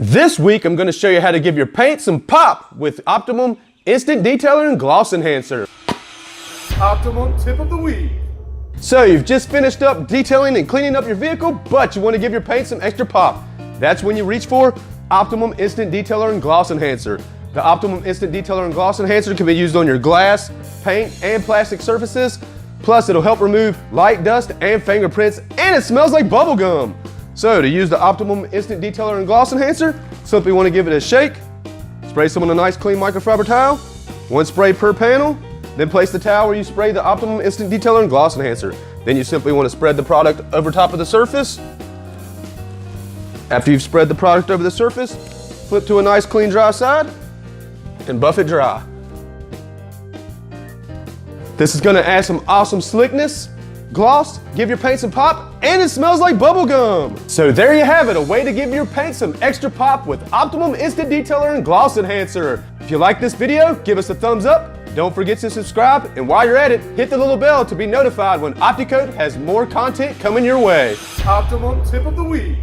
This week, I'm going to show you how to give your paint some pop with Optimum Instant Detailer and Gloss Enhancer. Optimum tip of the week. So you've just finished up detailing and cleaning up your vehicle, but you want to give your paint some extra pop. That's when you reach for Optimum Instant Detailer and Gloss Enhancer. The Optimum Instant Detailer and Gloss Enhancer can be used on your glass, paint, and plastic surfaces. Plus, it'll help remove light dust and fingerprints, and it smells like bubble gum. So to use the Optimum Instant Detailer and Gloss Enhancer, simply want to give it a shake, spray some on a nice clean microfiber towel, one spray per panel, then place the towel where you spray the Optimum Instant Detailer and Gloss Enhancer. Then you simply want to spread the product over top of the surface. After you've spread the product over the surface, flip to a nice clean dry side and buff it dry. This is going to add some awesome slickness, gloss, give your paint some pop, and it smells like bubble gum. So there you have it, a way to give your paint some extra pop with Optimum Instant Detailer and Gloss Enhancer. If you like this video, give us a thumbs up. Don't forget to subscribe, and while you're at it, hit the little bell to be notified when Opti-Coat has more content coming your way. Optimum tip of the week.